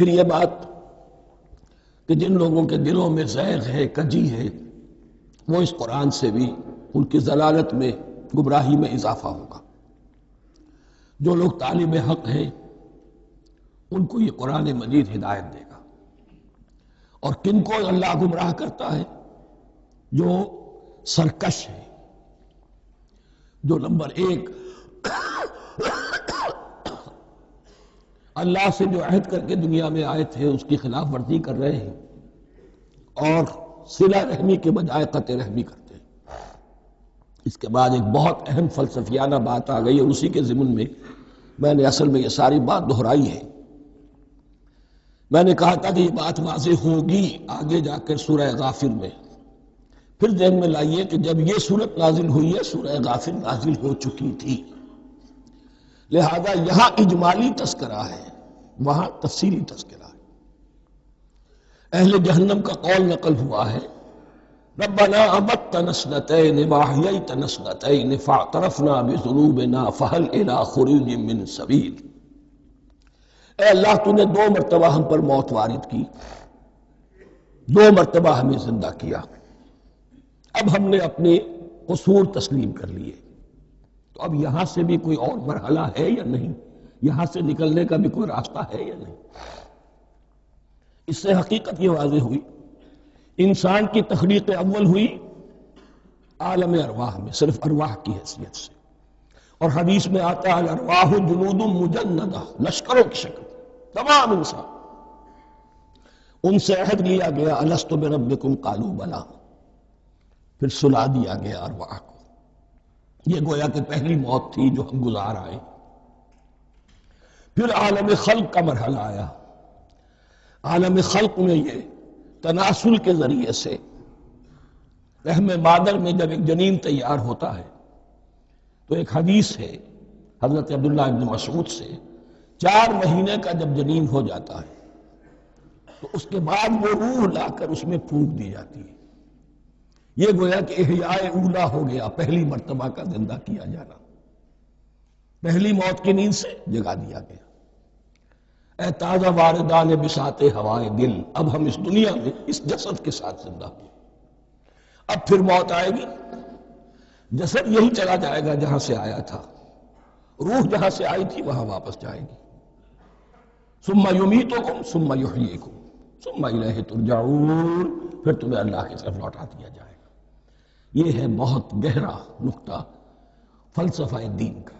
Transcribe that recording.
پھر یہ بات کہ جن لوگوں کے دلوں میں زیغ ہے، کجی ہے، وہ اس قرآن سے بھی ان کی ضلالت میں، گمراہی میں اضافہ ہوگا۔ جو لوگ طالب حق ہیں ان کو یہ قرآن مجید ہدایت دے گا۔ اور کن کو اللہ گمراہ کرتا ہے؟ جو سرکش ہے، جو نمبر ایک اللہ سے جو عہد کر کے دنیا میں آئے تھے اس کی خلاف ورزی کر رہے ہیں اور صلہ رحمی کے بجائے قطع رحمی کرتے ہیں۔ اس کے بعد ایک بہت اہم فلسفیانہ بات آ گئی ہے، اسی کے ضمن میں میں نے اصل میں یہ ساری بات دہرائی ہے۔ میں نے کہا تھا کہ یہ بات واضح ہوگی آگے جا کر سورہ غافر میں۔ پھر ذہن میں لائیے کہ جب یہ صورت نازل ہوئی ہے سورہ غافر نازل ہو چکی تھی، لہذا یہاں اجمالی تذکرہ ہے، وہاں تفصیلی تذکرہ ہے۔ اہل جہنم کا قول نقل ہوا ہے، ربنا امتنا اثنتین واحییتنا اثنتین فاعترفنا بذنوبنا فہل الی خروج من سبیل۔ اے اللہ تو نے 2 مرتبہ ہم پر موت وارد کی، 2 مرتبہ ہمیں زندہ کیا، اب ہم نے اپنے قصور تسلیم کر لیے، تو اب یہاں سے بھی کوئی اور مرحلہ ہے یا نہیں؟ یہاں سے نکلنے کا بھی کوئی راستہ ہے یا نہیں؟ اس سے حقیقت یہ واضح ہوئی، انسان کی تخلیق اول ہوئی عالم ارواح میں، صرف ارواح کی حیثیت سے، اور حدیث میں آتا ہے الارواح جنود مجندہ، لشکروں کی شکل، تمام انسان۔ ان سے عہد لیا گیا الست بربکم قالوا بلی، پھر سلا دیا گیا ارواح کو۔ یہ گویا کہ پہلی موت تھی جو ہم گزار آئے۔ پھر عالم خلق کا مرحلہ آیا۔ عالم خلق میں یہ تناسل کے ذریعے سے رحم مادر میں جب ایک جنین تیار ہوتا ہے تو ایک حدیث ہے حضرت عبداللہ ابن مسعود سے، 4 مہینے کا جب جنین ہو جاتا ہے تو اس کے بعد وہ روح لا کر اس میں پھونک دی جاتی ہے۔ یہ گویا کہ احیاء اولا ہو گیا، پہلی مرتبہ کا زندہ کیا جانا، پہلی موت کی نیند سے جگا دیا گیا۔ اے تازہ واردان بساط ہوائے دل، اب ہم اس دنیا میں اس جسد کے ساتھ زندہ ہوں، اب پھر موت آئے گی، جسد یہی چلا جائے گا جہاں سے آیا تھا، روح جہاں سے آئی تھی وہاں واپس جائے گی۔ ثم یمیتکم ثم یحییکم ثم الیہ ترجعون، پھر تمہیں اللہ کی طرف لوٹا دیا جائے گا۔ یہ ہے بہت گہرا نقطہ فلسفہ دین کا۔